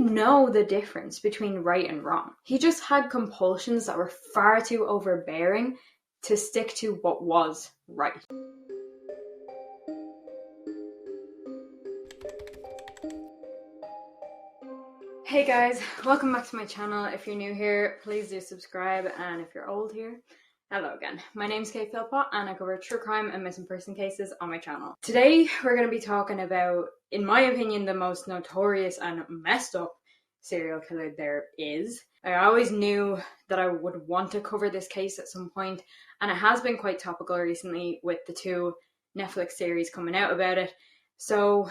didn't know the difference between right and wrong. He just had compulsions that were far too overbearing to stick to what was right. Hey guys, welcome back to my channel. If you're new here, please do subscribe, and if you're old here, hello again. My name's Kate Philpott and I cover true crime and missing person cases on my channel. Today we're going to be talking about, in my opinion, the most notorious and messed up serial killer there is. I always knew that I would want to cover this case at some point, and it has been quite topical recently with the two Netflix series coming out about it. So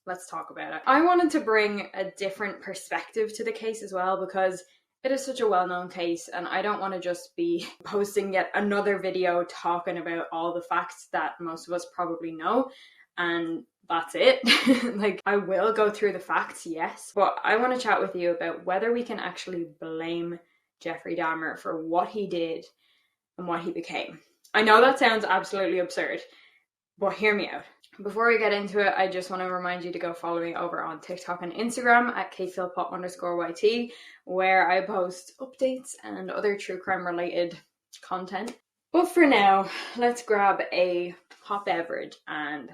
let's talk about it. I wanted to bring a different perspective to the case as well, because it is such a well-known case and I don't want to just be posting yet another video talking about all the facts that most of us probably know and that's it. Like, I will go through the facts, yes, but I want to chat with you about whether we can actually blame Jeffrey Dahmer for what he did and what he became. I know that sounds absolutely absurd, but hear me out. Before we get into it, I just want to remind you to go follow me over on TikTok and Instagram at kphilpott_YT, where I post updates and other true crime related content. But for now, let's grab a hot beverage and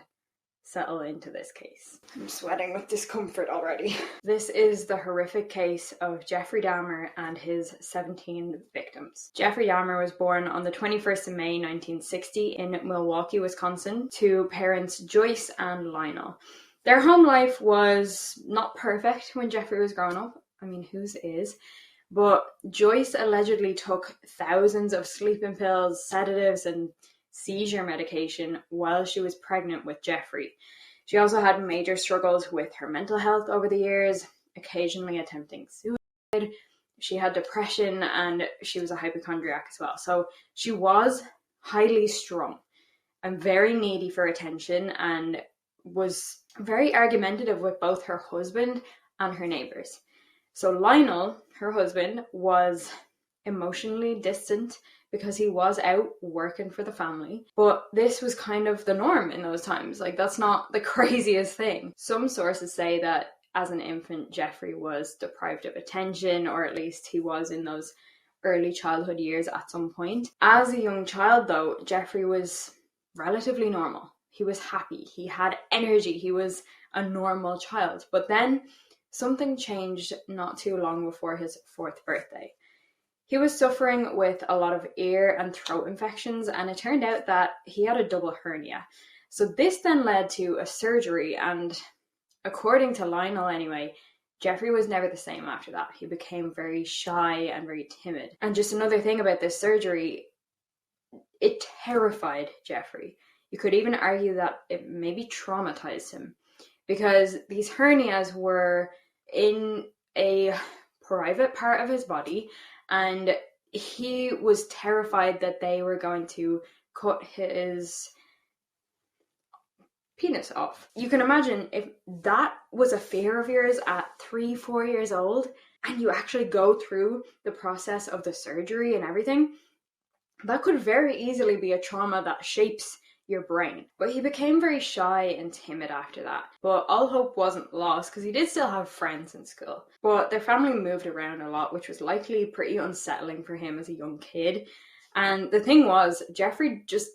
settle into this case. I'm sweating with discomfort already. This is the horrific case of Jeffrey Dahmer and his 17 victims. Jeffrey Dahmer was born on the 21st of May 1960 in Milwaukee, Wisconsin, to parents Joyce and Lionel. Their home life was not perfect when Jeffrey was growing up. I mean, whose is? But Joyce allegedly took thousands of sleeping pills, sedatives, and seizure medication while she was pregnant with Jeffrey. She also had major struggles with her mental health over the years, occasionally attempting suicide. She had depression and she was a hypochondriac as well. So she was highly strung and very needy for attention and was very argumentative with both her husband and her neighbors. So Lionel, her husband, was emotionally distant because he was out working for the family. But this was kind of the norm in those times. Like, that's not the craziest thing. Some sources say that as an infant, Jeffrey was deprived of attention, or at least he was in those early childhood years at some point. As a young child, though, Jeffrey was relatively normal. He was happy. He had energy. He was a normal child. But then something changed not too long before his 4th birthday. He was suffering with a lot of ear and throat infections, and it turned out that he had a double hernia. So this then led to a surgery, and according to Lionel anyway, Jeffrey was never the same after that. He became very shy and very timid. And just another thing about this surgery, it terrified Jeffrey. You could even argue that it maybe traumatized him, because these hernias were in a private part of his body, and he was terrified that they were going to cut his penis off. You can imagine if that was a fear of yours at 3-4 years old, and you actually go through the process of the surgery and everything, that could very easily be a trauma that shapes your brain. But he became very shy and timid after that. But all hope wasn't lost, because he did still have friends in school. But their family moved around a lot, which was likely pretty unsettling for him as a young kid. And the thing was, Jeffrey just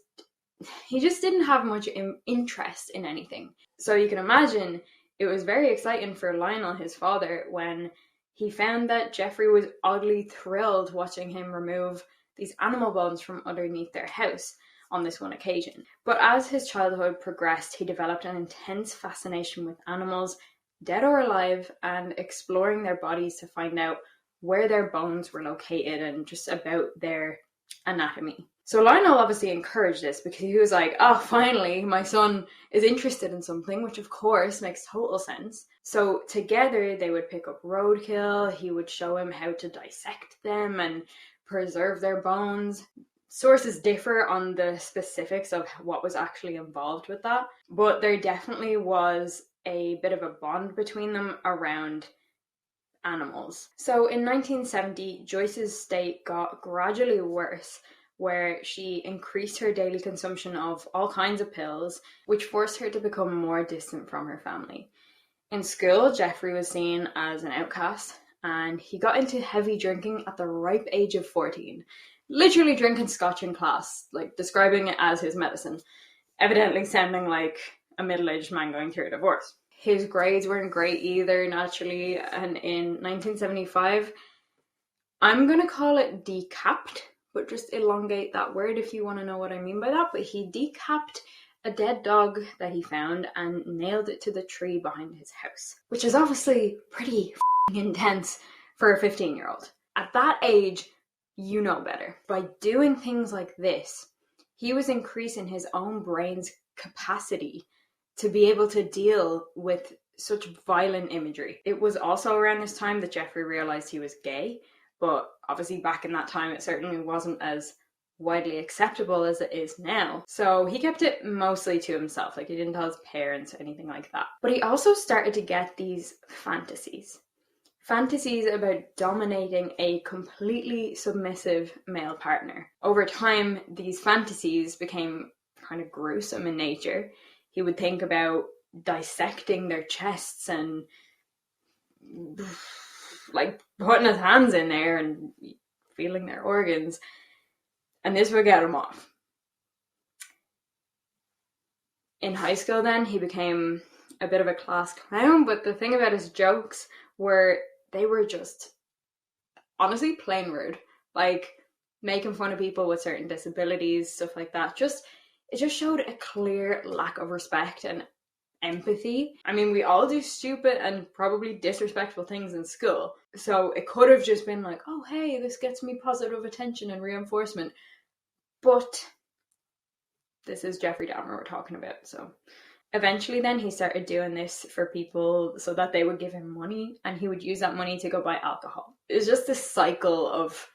didn't have much interest in anything. So you can imagine it was very exciting for Lionel, his father, when he found that Jeffrey was oddly thrilled watching him remove these animal bones from underneath their house on this one occasion. But as his childhood progressed, he developed an intense fascination with animals, dead or alive, and exploring their bodies to find out where their bones were located and just about their anatomy. So Lionel obviously encouraged this, because he was like, oh, finally, my son is interested in something, which of course makes total sense. So together they would pick up roadkill, he would show him how to dissect them and preserve their bones. Sources differ on the specifics of what was actually involved with that, but there definitely was a bit of a bond between them around animals. So in 1970, Joyce's state got gradually worse, where she increased her daily consumption of all kinds of pills, which forced her to become more distant from her family. In school, Jeffrey was seen as an outcast, and he got into heavy drinking at the ripe age of 14. Literally drinking scotch in class, like describing it as his medicine, evidently sounding like a middle-aged man going through a divorce. His grades weren't great either, naturally, and in 1975, I'm going to call it decapped, but just elongate that word if you want to know what I mean by that, but he decapped a dead dog that he found and nailed it to the tree behind his house, which is obviously pretty intense for a 15-year-old. At that age, you know better. By doing things like this, he was increasing his own brain's capacity to be able to deal with such violent imagery. It was also around this time that Jeffrey realized he was gay, but obviously back in that time it certainly wasn't as widely acceptable as it is now. So he kept it mostly to himself, like he didn't tell his parents or anything like that. But he also started to get these fantasies about dominating a completely submissive male partner. Over time, these fantasies became kind of gruesome in nature. He would think about dissecting their chests and like putting his hands in there and feeling their organs, and this would get him off. In high school then, he became a bit of a class clown, but the thing about his jokes were they were just honestly plain rude, like making fun of people with certain disabilities, stuff like that. It just showed a clear lack of respect and empathy. I mean, we all do stupid and probably disrespectful things in school, so it could have just been like, oh hey, this gets me positive attention and reinforcement, but this is Jeffrey Dahmer we're talking about. So eventually then he started doing this for people so that they would give him money, and he would use that money to go buy alcohol. It was just this cycle of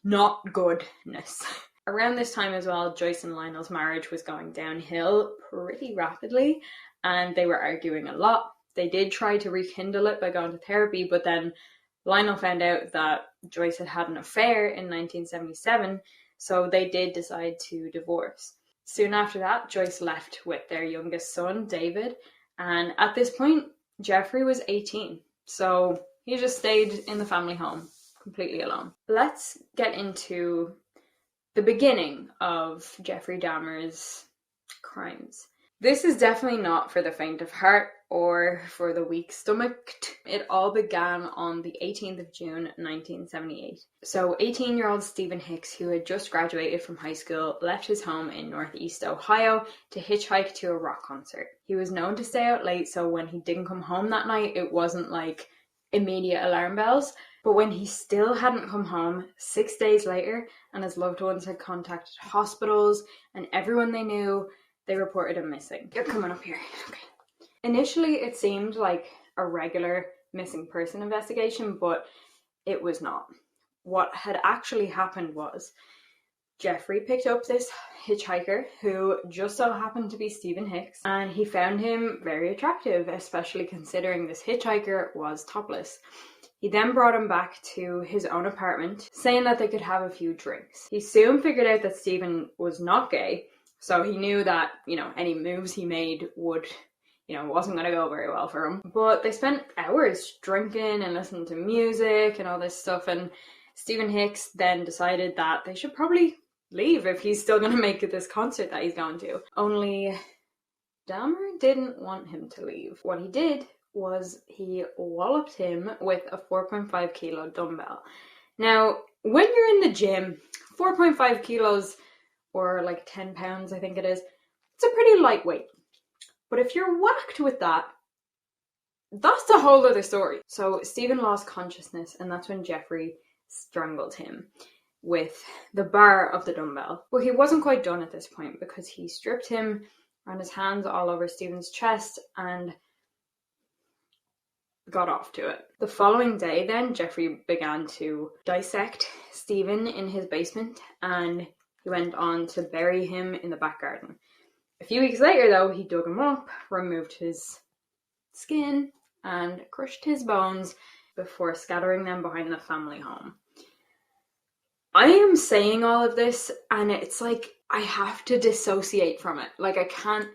not goodness. Around this time as well, Joyce and Lionel's marriage was going downhill pretty rapidly, and they were arguing a lot. They did try to rekindle it by going to therapy, but then Lionel found out that Joyce had had an affair in 1977, so they did decide to divorce. Soon after that, Joyce left with their youngest son, David, and at this point, Jeffrey was 18, so he just stayed in the family home, completely alone. Let's get into the beginning of Jeffrey Dahmer's crimes. This is definitely not for the faint of heart or for the weak-stomached. It all began on the 18th of June, 1978. So 18-year-old Stephen Hicks, who had just graduated from high school, left his home in Northeast Ohio to hitchhike to a rock concert. He was known to stay out late, so when he didn't come home that night, it wasn't like immediate alarm bells. But when he still hadn't come home 6 days later, and his loved ones had contacted hospitals and everyone they knew, they reported him missing. You're coming up here. Okay. Initially, it seemed like a regular missing person investigation, but it was not. What had actually happened was Jeffrey picked up this hitchhiker who just so happened to be Stephen Hicks, and he found him very attractive, especially considering this hitchhiker was topless. He then brought him back to his own apartment, saying that they could have a few drinks. He soon figured out that Stephen was not gay, so he knew that, any moves he made would, wasn't going to go very well for him. But they spent hours drinking and listening to music and all this stuff, and Stephen Hicks then decided that they should probably leave if he's still going to make it this concert that he's going to. Only Dahmer didn't want him to leave. What he did was he walloped him with a 4.5 kilo dumbbell. Now, when you're in the gym, 4.5 kilos, or like 10 pounds, I think it is, it's a pretty lightweight. But if you're whacked with that, that's a whole other story. So Stephen lost consciousness, and that's when Jeffrey strangled him with the bar of the dumbbell. But he wasn't quite done at this point, because he stripped him, ran his hands all over Stephen's chest, and got off to it. The following day then, Jeffrey began to dissect Stephen in his basement, and he went on to bury him in the back garden. A few weeks later though, he dug him up, removed his skin, and crushed his bones before scattering them behind the family home. I am saying all of this, and it's like I have to dissociate from it. Like, I can't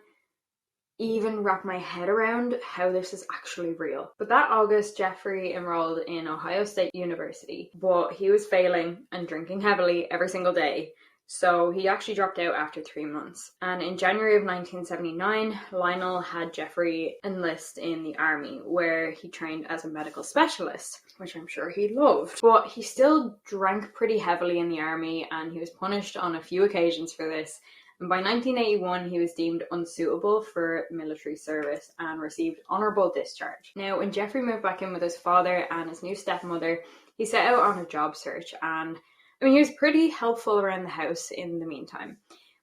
even wrap my head around how this is actually real. But that August, Jeffrey enrolled in Ohio State University, but he was failing and drinking heavily every single day. So he actually dropped out after 3 months. And in January of 1979, Lionel had Jeffrey enlist in the army, where he trained as a medical specialist, which I'm sure he loved. But he still drank pretty heavily in the army, and he was punished on a few occasions for this. And by 1981, he was deemed unsuitable for military service and received honourable discharge. Now, when Jeffrey moved back in with his father and his new stepmother, he set out on a job search, and he was pretty helpful around the house in the meantime.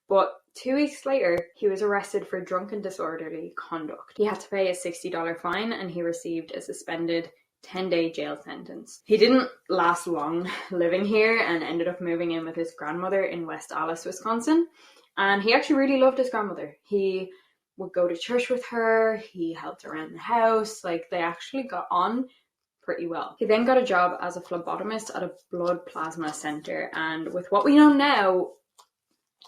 But 2 weeks later, he was arrested for drunken disorderly conduct. He had to pay a $60 fine, and he received a suspended 10-day jail sentence. He didn't last long living here and ended up moving in with his grandmother in West Allis, Wisconsin. And he actually really loved his grandmother. He would go to church with her, he helped around the house, like they actually got on pretty well. He then got a job as a phlebotomist at a blood plasma center, and with what we know now,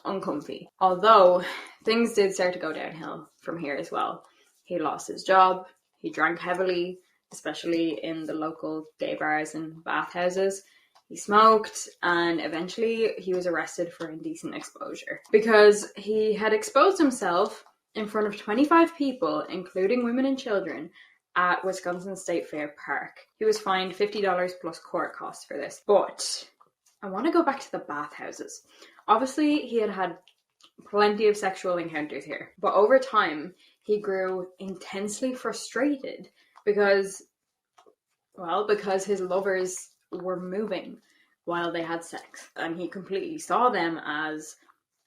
uncomfy. Although things did start to go downhill from here as well. He lost his job, he drank heavily, especially in the local gay bars and bathhouses. He smoked, and eventually he was arrested for indecent exposure because he had exposed himself in front of 25 people, including women and children, at Wisconsin State Fair Park. He was fined $50 plus court costs for this. But I want to go back to the bathhouses. Obviously, he had had plenty of sexual encounters here, but over time, he grew intensely frustrated because his lovers were moving while they had sex, and he completely saw them as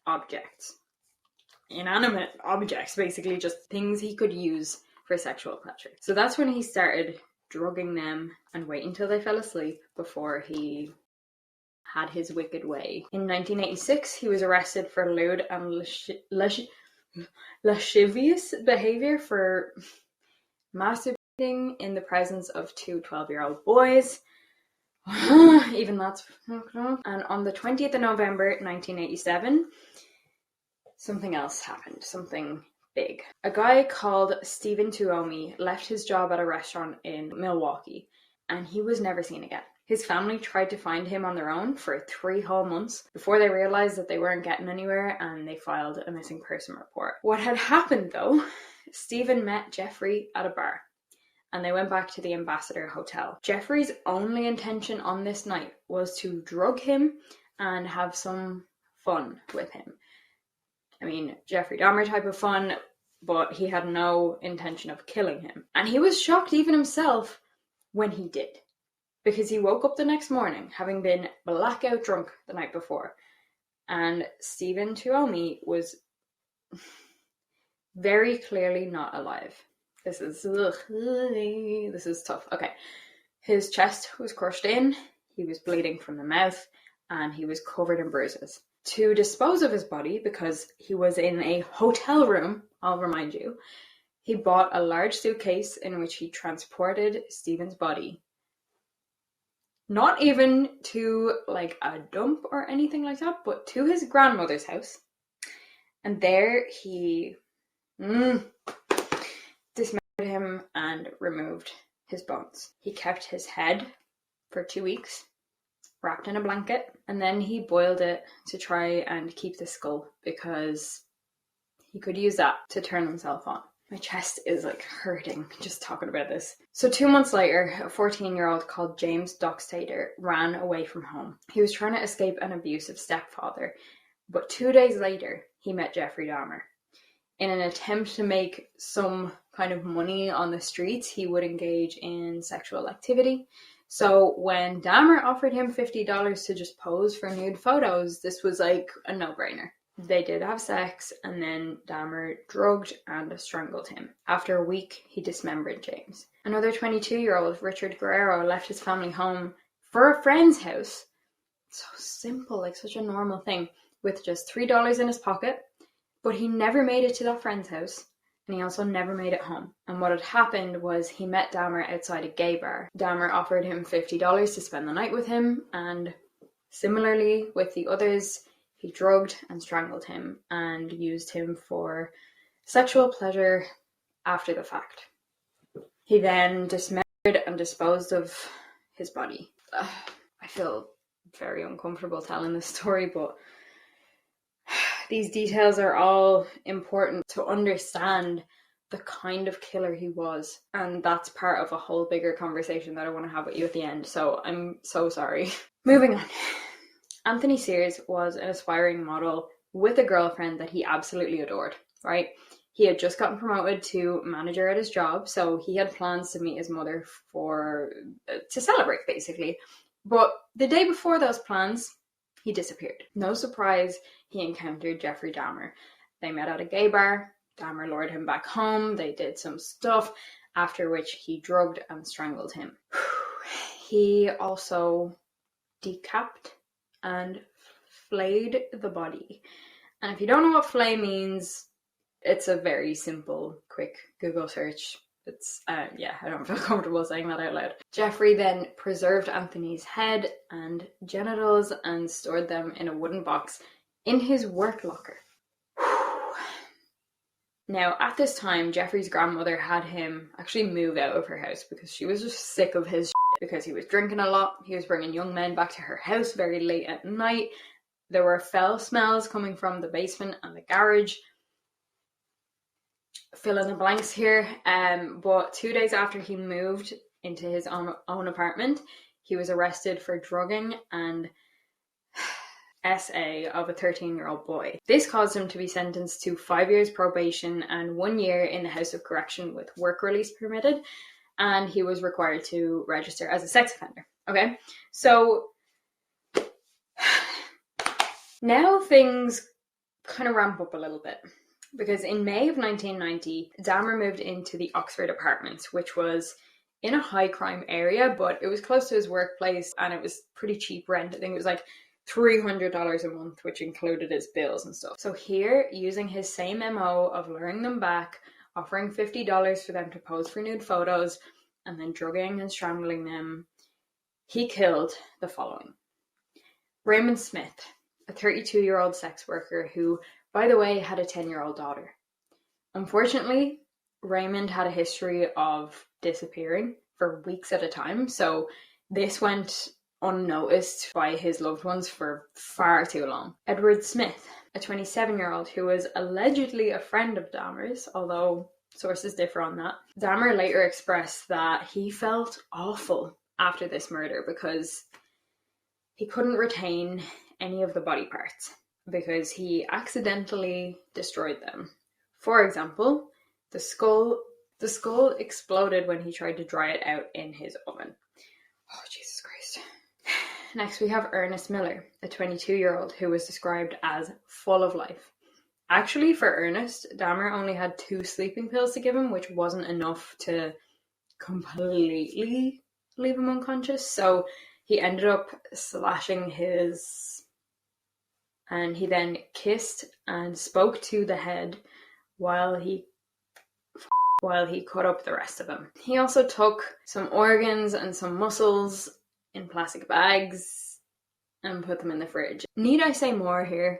objects. Inanimate objects, basically just things he could use for sexual pleasure. So that's when he started drugging them and waiting until they fell asleep before he had his wicked way. In 1986, he was arrested for lewd and lascivious behavior for masturbating in the presence of 2 12-year-old boys. Even that's... And on the 20th of November 1987, something else happened. Something big. A guy called Stephen Tuomi left his job at a restaurant in Milwaukee, and he was never seen again. His family tried to find him on their own for 3 whole months before they realized that they weren't getting anywhere, and they filed a missing person report. What had happened though, Stephen met Jeffrey at a bar, and they went back to the Ambassador Hotel. Jeffrey's only intention on this night was to drug him and have some fun with him. I mean, Jeffrey Dahmer type of fun, but he had no intention of killing him. And he was shocked even himself when he did, because he woke up the next morning having been blackout drunk the night before. And Stephen Tuomi was very clearly not alive. This is tough. Okay. His chest was crushed in, he was bleeding from the mouth, and he was covered in bruises. To dispose of his body, because he was in a hotel room, I'll remind you, he bought a large suitcase in which he transported Stephen's body. Not even to like a dump or anything like that, but to his grandmother's house. And there he dismembered him and removed his bones. He kept his head for 2 weeks, wrapped in a blanket, and then he boiled it to try and keep the skull because he could use that to turn himself on. My chest is like hurting just talking about this. So 2 months later, a 14-year-old called James Dockstader ran away from home. He was trying to escape an abusive stepfather, but 2 days later, he met Jeffrey Dahmer. In an attempt to make some kind of money on the streets, he would engage in sexual activity. So when Dahmer offered him $50 to just pose for nude photos, this was like a no-brainer. They did have sex, and then Dahmer drugged and strangled him. After a week, he dismembered James. Another 22-year-old, Richard Guerrero, left his family home for a friend's house. So simple, like such a normal thing, with just $3 in his pocket. But he never made it to that friend's house, and he also never made it home. And what had happened was he met Dahmer outside a gay bar. Dahmer offered him $50 to spend the night with him, and similarly with the others, he drugged and strangled him and used him for sexual pleasure after the fact. He then dismembered and disposed of his body. I feel very uncomfortable telling this story, but these details are all important to understand the kind of killer he was, and that's part of a whole bigger conversation that I want to have with you at the end, so I'm so sorry. Moving on. Anthony Sears was an aspiring model with a girlfriend that he absolutely adored, right? He had just gotten promoted to manager at his job, so he had plans to meet his mother to celebrate, basically. But the day before those plans, he disappeared. No surprise, he encountered Jeffrey Dahmer. They met at a gay bar. Dahmer lured him back home. They did some stuff, after which he drugged and strangled him. He also decapped and flayed the body. And if you don't know what flay means, it's a very simple, quick Google search. It's, I don't feel comfortable saying that out loud. Jeffrey then preserved Anthony's head and genitals and stored them in a wooden box in his work locker. Now, at this time, Jeffrey's grandmother had him actually move out of her house because she was just sick of his shit, because he was drinking a lot. He was bringing young men back to her house very late at night. There were foul smells coming from the basement and the garage. Fill in the blanks here. But 2 days after he moved into his own apartment, he was arrested for drugging and SA of a 13-year-old boy. This caused him to be sentenced to 5 years probation and 1 year in the House of Correction with work release permitted, and he was required to register as a sex offender. Okay, so now things kind of ramp up a little bit, because in May of 1990, Dahmer moved into the Oxford Apartments, which was in a high crime area, but it was close to his workplace and it was pretty cheap rent. I think it was like $300 a month, which included his bills and stuff. So here, using his same MO of luring them back, offering $50 for them to pose for nude photos, and then drugging and strangling them, he killed the following. Raymond Smith, a 32-year-old sex worker who, by the way, had a 10-year-old daughter. Unfortunately, Raymond had a history of disappearing for weeks at a time, so this went unnoticed by his loved ones for far too long. Edward Smith, a 27-year-old who was allegedly a friend of Dahmer's, although sources differ on that. Dahmer later expressed that he felt awful after this murder because he couldn't retain any of the body parts because he accidentally destroyed them. For example, the skull exploded when he tried to dry it out in his oven. Oh, Jesus Christ. Next, we have Ernest Miller, a 22-year-old who was described as full of life. Actually, for Ernest, Dahmer only had 2 sleeping pills to give him, which wasn't enough to completely leave him unconscious. So he ended up slashing and he then kissed and spoke to the head while he cut up the rest of him. He also took some organs and some muscles in plastic bags and put them in the fridge. Need I say more here?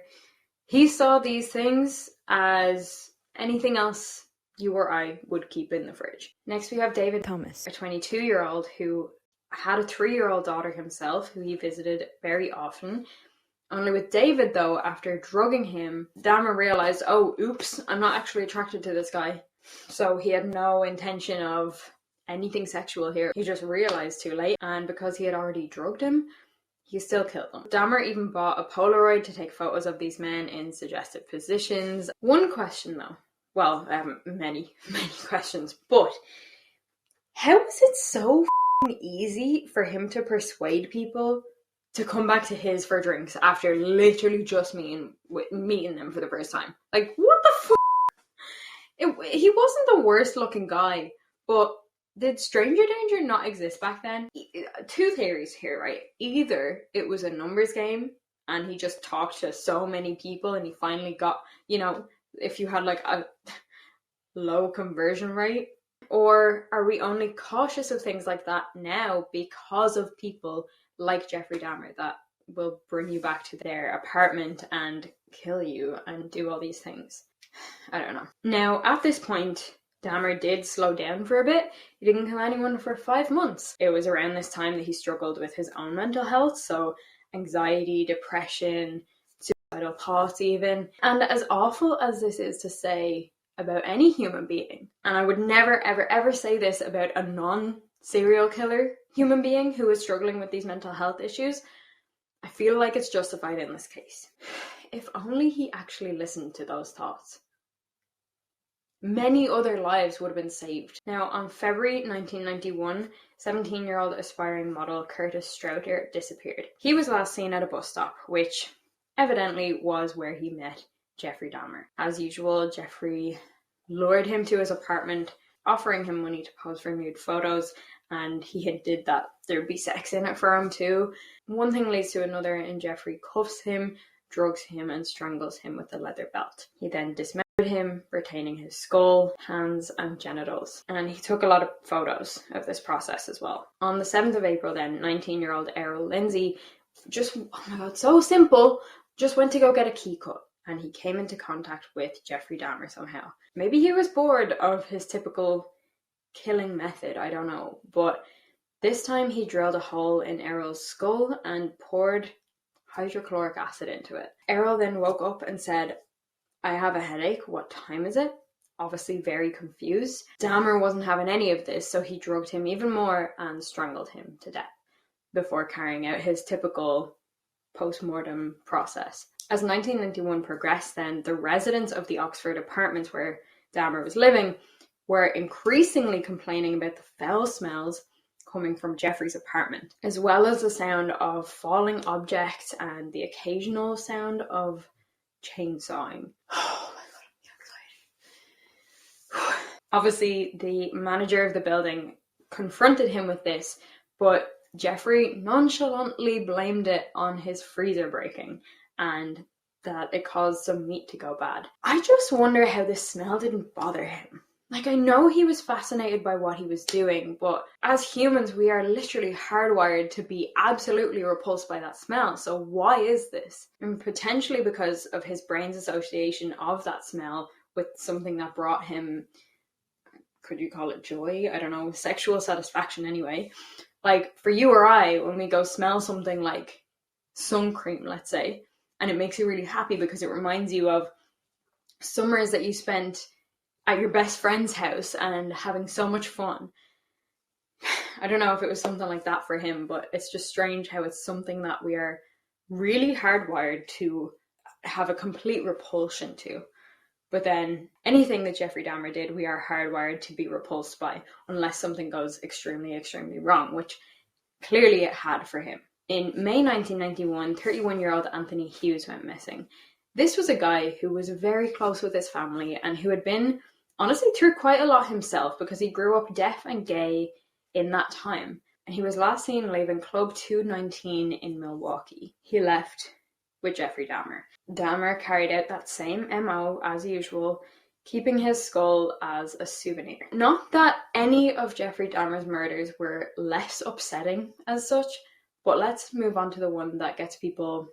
He saw these things as anything else you or I would keep in the fridge. Next we have David Thomas, a 22-year-old who had a 3-year-old daughter himself who he visited very often. Only with David though, after drugging him, Dahmer realized, oh oops, I'm not actually attracted to this guy. So he had no intention of anything sexual here. He just realized too late, and because he had already drugged him, he still killed them. Dahmer even bought a Polaroid to take photos of these men in suggestive positions. One question though, well, many questions, but how is it so easy for him to persuade people to come back to his for drinks after literally just meeting them for the first time? Like, what the f***? He wasn't the worst looking guy, but did stranger danger not exist back then? 2 theories here, right? Either it was a numbers game and he just talked to so many people and he finally got, if you had like a low conversion rate, or are we only cautious of things like that now because of people like Jeffrey Dahmer that will bring you back to their apartment and kill you and do all these things? I don't know. Now, at this point, Dahmer did slow down for a bit. He didn't kill anyone for 5 months. It was around this time that he struggled with his own mental health, so anxiety, depression, suicidal thoughts even. And as awful as this is to say about any human being, and I would never, ever, ever say this about a non-serial killer human being who is struggling with these mental health issues, I feel like it's justified in this case. If only he actually listened to those thoughts, many other lives would have been saved. Now, on February 1991, 17-year-old aspiring model Curtis Strother disappeared. He was last seen at a bus stop, which evidently was where he met Jeffrey Dahmer. As usual, Jeffrey lured him to his apartment, offering him money to pose for nude photos, and he hinted that there'd be sex in it for him too. One thing leads to another, and Jeffrey cuffs him, drugs him, and strangles him with a leather belt. He then dismounted him, retaining his skull, hands, and genitals. And he took a lot of photos of this process as well. On the 7th of April then, 19-year-old Errol Lindsay just, oh my god, so simple, just went to go get a key cut. And he came into contact with Jeffrey Dahmer somehow. Maybe he was bored of his typical killing method, I don't know. But this time he drilled a hole in Errol's skull and poured hydrochloric acid into it. Errol then woke up and said, "I have a headache, what time is it?" Obviously very confused. Dahmer wasn't having any of this, so he drugged him even more and strangled him to death before carrying out his typical post-mortem process. As 1991 progressed then, the residents of the Oxford apartments where Dahmer was living were increasingly complaining about the foul smells coming from Jeffrey's apartment, as well as the sound of falling objects and the occasional sound of chainsawing. Oh my god, I'm so excited. Obviously, the manager of the building confronted him with this, but Jeffrey nonchalantly blamed it on his freezer breaking and that it caused some meat to go bad. I just wonder how this smell didn't bother him. Like, I know he was fascinated by what he was doing, but as humans, we are literally hardwired to be absolutely repulsed by that smell. So why is this? And potentially because of his brain's association of that smell with something that brought him, could you call it joy? I don't know, sexual satisfaction anyway. Like, for you or I, when we go smell something like sun cream, let's say, and it makes you really happy because it reminds you of summers that you spent at your best friend's house and having so much fun. I don't know if it was something like that for him, but it's just strange how it's something that we are really hardwired to have a complete repulsion to. But then anything that Jeffrey Dahmer did, we are hardwired to be repulsed by, unless something goes extremely, extremely wrong, which clearly it had for him. In May 1991, 31-year-old Anthony Hughes went missing. This was a guy who was very close with his family and who had been, honestly, through quite a lot himself because he grew up deaf and gay in that time. And he was last seen leaving Club 219 in Milwaukee. He left with Jeffrey Dahmer. Dahmer carried out that same MO as usual, keeping his skull as a souvenir. Not that any of Jeffrey Dahmer's murders were less upsetting as such, but let's move on to the one that gets people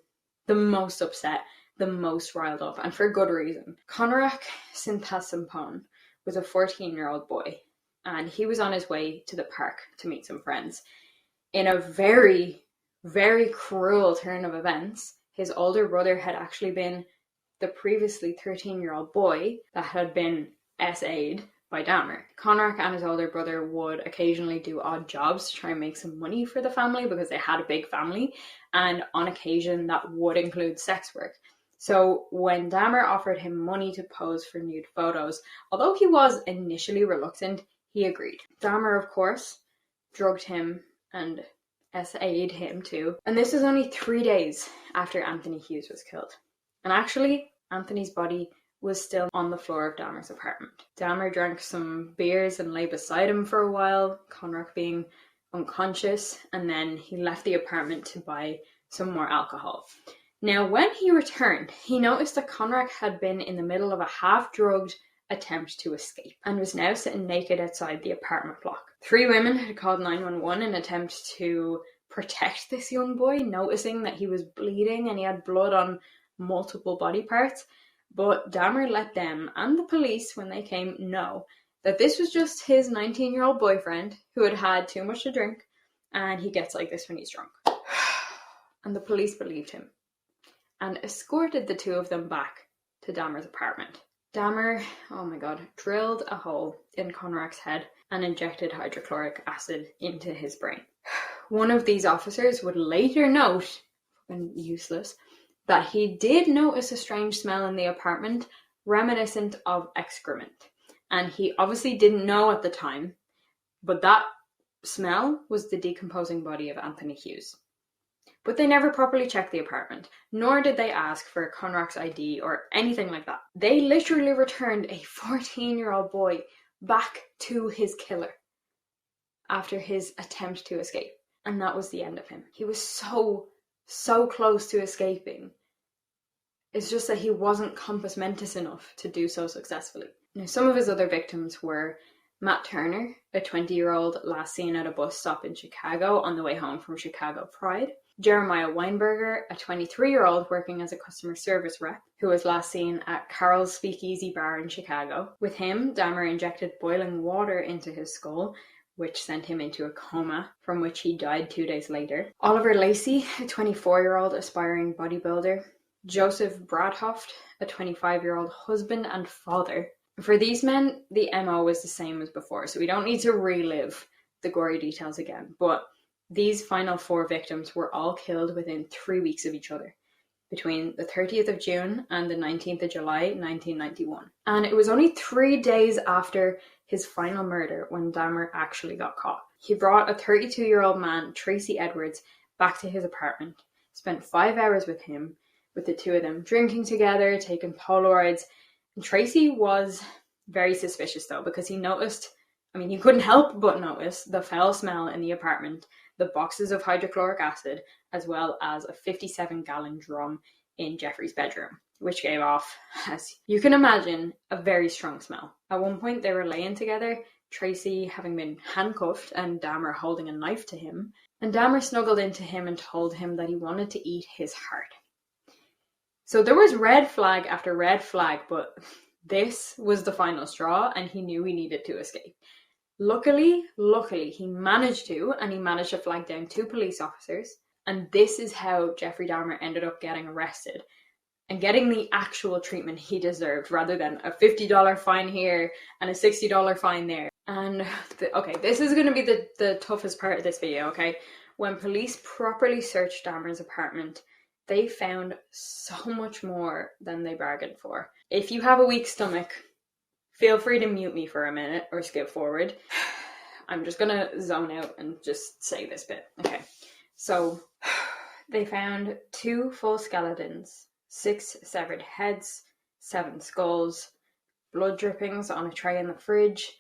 the most upset, the most riled up, and for good reason. Conrad Sinthasampon was a 14-year-old boy, and he was on his way to the park to meet some friends. In a very, very cruel turn of events, his older brother had actually been the previously 13-year-old boy that had been SA'd by Dahmer. Conrad and his older brother would occasionally do odd jobs to try and make some money for the family because they had a big family, and on occasion that would include sex work. So when Dahmer offered him money to pose for nude photos, although he was initially reluctant, he agreed. Dahmer, of course, drugged him and SA'd him too. And this was only 3 days after Anthony Hughes was killed. And actually, Anthony's body was still on the floor of Dahmer's apartment. Dahmer drank some beers and lay beside him for a while, Conrad being unconscious, and then he left the apartment to buy some more alcohol. Now, when he returned, he noticed that Conrad had been in the middle of a half-drugged attempt to escape and was now sitting naked outside the apartment block. 3 women had called 911 in an attempt to protect this young boy, noticing that he was bleeding and he had blood on multiple body parts. But Dahmer let them and the police, when they came, know that this was just his 19-year-old boyfriend who had had too much to drink, and he gets like this when he's drunk. And the police believed him and escorted the two of them back to Dahmer's apartment. Dahmer, oh my god, drilled a hole in Conrach's head and injected hydrochloric acid into his brain. One of these officers would later note, fucking useless, that he did notice a strange smell in the apartment reminiscent of excrement. And he obviously didn't know at the time, but that smell was the decomposing body of Anthony Hughes. But they never properly checked the apartment, nor did they ask for Conrach's ID or anything like that. They literally returned a 14-year-old boy back to his killer after his attempt to escape. And that was the end of him. He was so close to escaping. It's just that he wasn't compos mentis enough to do so successfully. Now, some of his other victims were Matt Turner, a 20-year-old last seen at a bus stop in Chicago on the way home from Chicago Pride. Jeremiah Weinberger, a 23-year-old working as a customer service rep, who was last seen at Carol's Speakeasy Bar in Chicago. With him, Dahmer injected boiling water into his skull, which sent him into a coma, from which he died 2 days later. Oliver Lacey, a 24-year-old aspiring bodybuilder. Joseph Bradhoft, a 25-year-old husband and father. For these men, the MO was the same as before, so we don't need to relive the gory details again. But these final 4 victims were all killed within 3 weeks of each other, between the 30th of June and the 19th of July, 1991. And it was only 3 days after his final murder when Dahmer actually got caught. He brought a 32-year-old man, Tracy Edwards, back to his apartment, spent 5 hours with him, with the two of them drinking together, taking Polaroids. And Tracy was very suspicious though, because he noticed, he couldn't help but notice the foul smell in the apartment, the boxes of hydrochloric acid, as well as a 57-gallon drum in Jeffrey's bedroom, which gave off, as you can imagine, a very strong smell. At one point they were laying together, Tracy having been handcuffed and Dahmer holding a knife to him, and Dahmer snuggled into him and told him that he wanted to eat his heart. So there was red flag after red flag, but this was the final straw and he knew he needed to escape. Luckily, he managed to flag down 2 police officers, and this is how Jeffrey Dahmer ended up getting arrested and getting the actual treatment he deserved, rather than a $50 fine here and a $60 fine there. And, this is going to be the toughest part of this video, okay? When police properly searched Dahmer's apartment, they found so much more than they bargained for. If you have a weak stomach, feel free to mute me for a minute or skip forward. I'm just going to zone out and just say this bit. Okay, so they found 2 full skeletons, 6 severed heads, 7 skulls, blood drippings on a tray in the fridge,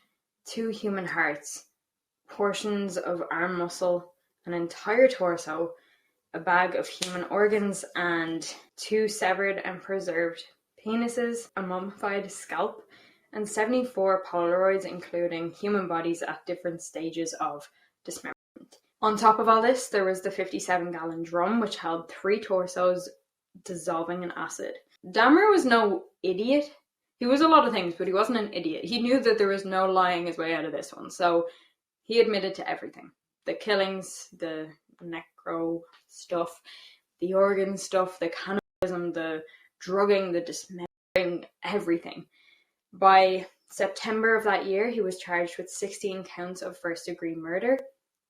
2 human hearts, portions of arm muscle, an entire torso, a bag of human organs, and 2 severed and preserved penises, a mummified scalp, and 74 Polaroids, including human bodies at different stages of dismemberment. On top of all this, there was the 57-gallon drum, which held 3 torsos dissolving in acid. Dahmer was no idiot. He was a lot of things, but he wasn't an idiot. He knew that there was no lying his way out of this one, so he admitted to everything. The killings, the necro stuff, the organ stuff, the cannibalism, the drugging, the dismembering, everything. By September of that year, he was charged with 16 counts of first-degree murder,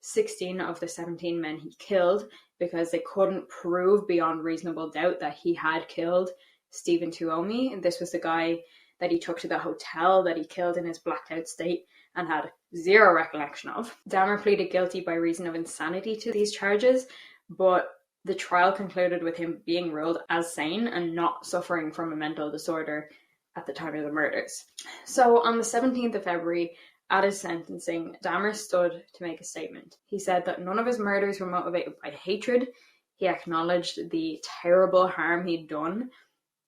16 of the 17 men he killed, because they couldn't prove beyond reasonable doubt that he had killed Stephen Tuomi. This was the guy that he took to the hotel that he killed in his blacked out state and had zero recollection of. Dahmer pleaded guilty by reason of insanity to these charges, but the trial concluded with him being ruled as sane and not suffering from a mental disorder at the time of the murders. So on the 17th of February, at his sentencing, Dahmer stood to make a statement. He said that none of his murders were motivated by hatred. He acknowledged the terrible harm he'd done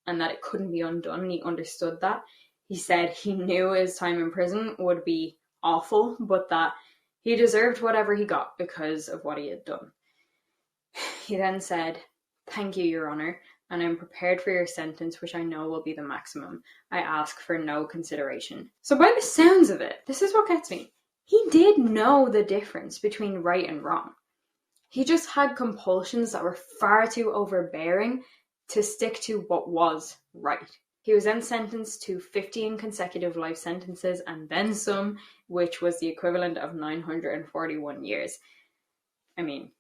and that it couldn't be undone. He understood that. He said he knew his time in prison would be awful, but that he deserved whatever he got because of what he had done. He then said, "Thank you, Your Honour. and I'm prepared for your sentence, which I know will be the maximum. I ask for no consideration. So by the sounds of it, this is what gets me. He did know the difference between right and wrong. He just had compulsions that were far too overbearing to stick to what was right. He was then sentenced to 15 consecutive life sentences and then some, which was the equivalent of 941 years. I mean,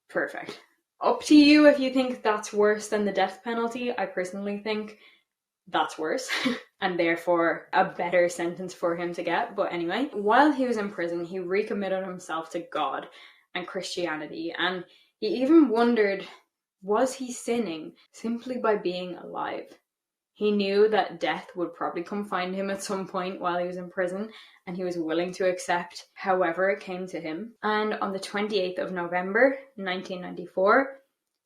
perfect. Up to you if you think that's worse than the death penalty. I personally think that's worse and therefore a better sentence for him to get. But anyway, while he was in prison, he recommitted himself to God and Christianity, and he even wondered, was he sinning simply by being alive? He knew that death would probably come find him at some point while he was in prison, and he was willing to accept however it came to him. And on the 28th of November 1994,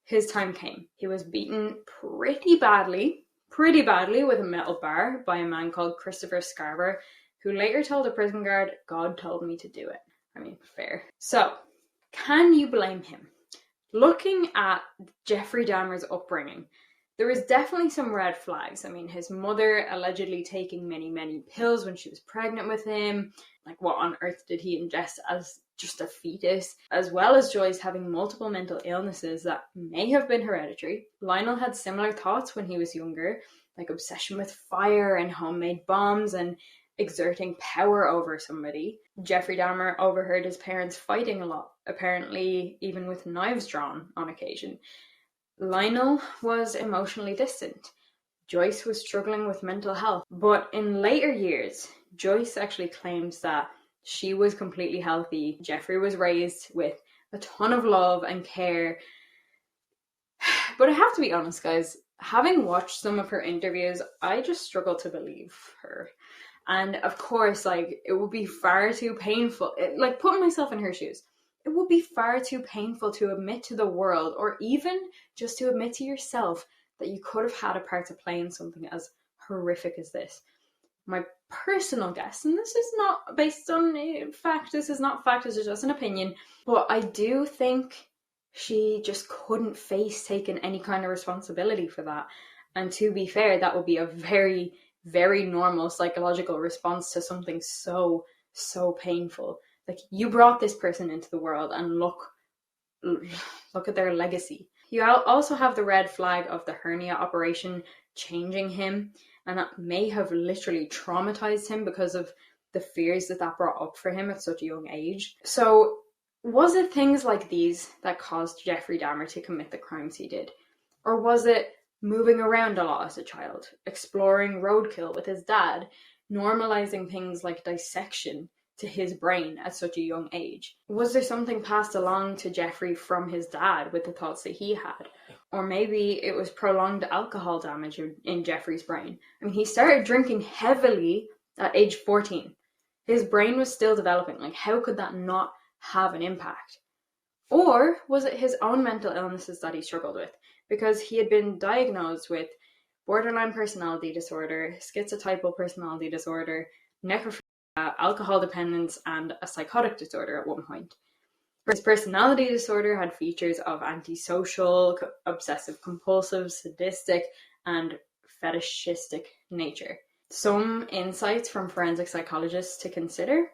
his time came. He was beaten pretty badly with a metal bar by a man called Christopher Scarver, who later told a prison guard, "God told me to do it." I mean, fair. So, can you blame him? Looking at Jeffrey Dahmer's upbringing, there is definitely some red flags. I mean, his mother allegedly taking many pills when she was pregnant with him. Like, what on earth did he ingest as just a fetus? As well as Joyce having multiple mental illnesses that may have been hereditary. Lionel had similar thoughts when he was younger, like obsession with fire and homemade bombs and exerting power over somebody. Jeffrey Dahmer overheard his parents fighting a lot, apparently even with knives drawn on occasion. Lionel was emotionally distant. Joyce was struggling with mental health. But in later years, Joyce actually claims that she was completely healthy. Jeffrey was raised with a ton of love and care. But I have to be honest, guys, having watched some of her interviews, I just struggle to believe her. And of course, like, it would be far too painful. Like, putting myself in her shoes, it would be far too painful to admit to the world, or even just to admit to yourself, that you could have had a part to play in something as horrific as this. My personal guess, and this is not based on fact, this is just an opinion, but I do think she just couldn't face taking any kind of responsibility for that. And to be fair, that would be a very, very normal psychological response to something so painful. Like, you brought this person into the world, and look at their legacy. You also have the red flag of the hernia operation changing him, and that may have literally traumatized him because of the fears that brought up for him at such a young age. So, was it things like these that caused Jeffrey Dahmer to commit the crimes he did? Or was it moving around a lot as a child, exploring roadkill with his dad, normalizing things like dissection to his brain at such a young age? Was there something passed along to Jeffrey from his dad with the thoughts that he had? Or maybe it was prolonged alcohol damage in Jeffrey's brain. I mean, he started drinking heavily at age 14. His brain was still developing. Like, how could that not have an impact? Or was it his own mental illnesses that he struggled with? Because he had been diagnosed with borderline personality disorder, schizotypal personality disorder, necrophilia, alcohol dependence, and a psychotic disorder at one point. His personality disorder had features of antisocial, obsessive compulsive, sadistic, and fetishistic nature. Some insights from forensic psychologists to consider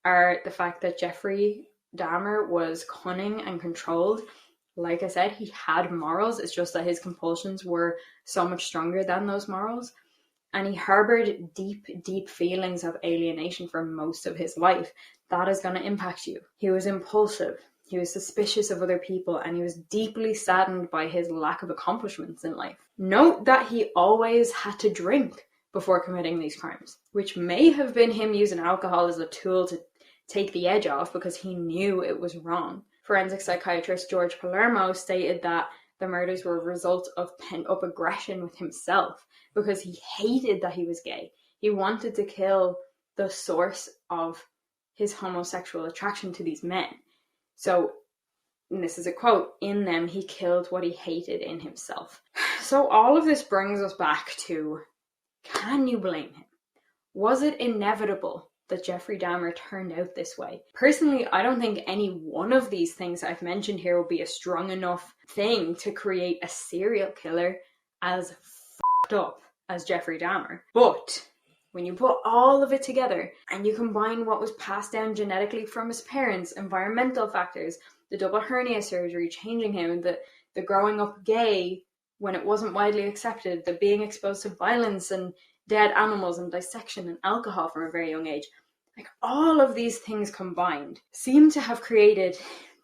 are the fact that Jeffrey Dahmer was cunning and controlled. Like I said, he had morals. It's just that his compulsions were so much stronger than those morals. And he harbored deep feelings of alienation for most of his life. That is going to impact you. He was impulsive. He was suspicious of other people, and he was deeply saddened by his lack of accomplishments in life. Note that he always had to drink before committing these crimes, which may have been him using alcohol as a tool to take the edge off because he knew it was wrong. Forensic psychiatrist George Palermo stated that the murders were a result of pent-up aggression with himself because he hated that he was gay. He wanted to kill the source of his homosexual attraction to these men. So, and this is a quote, "In them he killed what he hated in himself." So all of this brings us back to, can you blame him? Was it inevitable that Jeffrey Dahmer turned out this way. Personally, I don't think any one of these things I've mentioned here will be a strong enough thing to create a serial killer as fucked up as Jeffrey Dahmer. But when you put all of it together and you combine what was passed down genetically from his parents, environmental factors, the double hernia surgery changing him, the growing up gay when it wasn't widely accepted, the being exposed to violence and dead animals and dissection and alcohol from a very young age, like all of these things combined seem to have created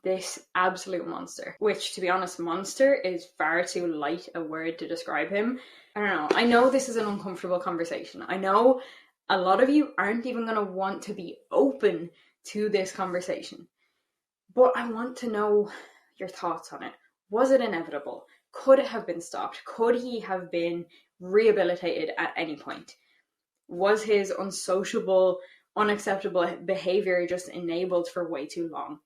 this absolute monster, which, to be honest, monster is far too light a word to describe him. I don't know. I know this is an uncomfortable conversation. I know a lot of you aren't even going to want to be open to this conversation, but I want to know your thoughts on it. Was it inevitable? Could it have been stopped? Could he have been rehabilitated at any point? Was his unsociable, unacceptable behavior just enabled for way too long?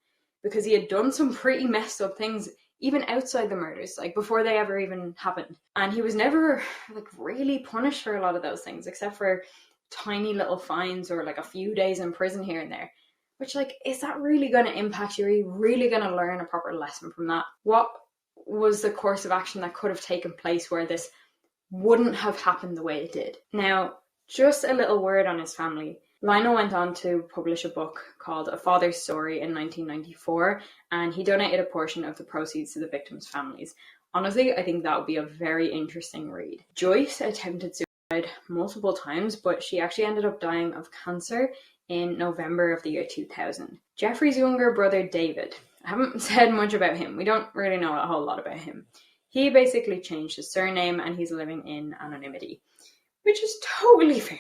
Because he had done some pretty messed up things even outside the murders, like before they ever even happened. And he was never like really punished for a lot of those things, except for tiny little fines or like a few days in prison here and there. Which, like, is that really going to impact you? Are you really going to learn a proper lesson from that? What was the course of action that could have taken place where this wouldn't have happened the way it did? Now, just a little word on his family. Lionel went on to publish a book called A Father's Story in 1994, and he donated a portion of the proceeds to the victims' families. Honestly, I think that would be a very interesting read. Joyce attempted suicide multiple times, but she actually ended up dying of cancer in November of the year 2000. Jeffrey's younger brother, David, I haven't said much about him. We don't really know a whole lot about him. He basically changed his surname and he's living in anonymity, which is totally fair.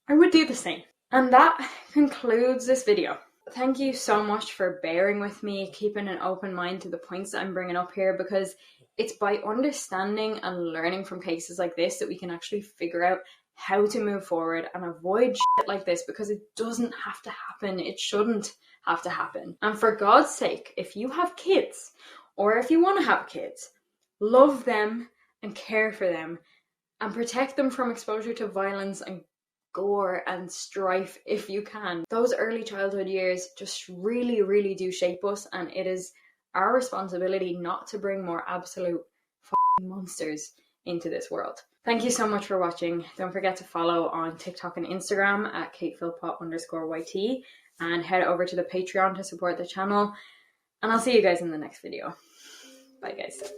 I would do the same. And that concludes this video. Thank you so much for bearing with me, keeping an open mind to the points that I'm bringing up here, because it's by understanding and learning from cases like this that we can actually figure out how to move forward and avoid shit like this, because it doesn't have to happen. It shouldn't have to happen. And for God's sake, if you have kids, or if you want to have kids, love them and care for them and protect them from exposure to violence and gore and strife if you can. Those early childhood years just really, really do shape us, and it is our responsibility not to bring more absolute monsters into this world. Thank you so much for watching. Don't forget to follow on TikTok and Instagram at katephilpott_YT, and head over to the Patreon to support the channel. And I'll see you guys in the next video. Bye guys.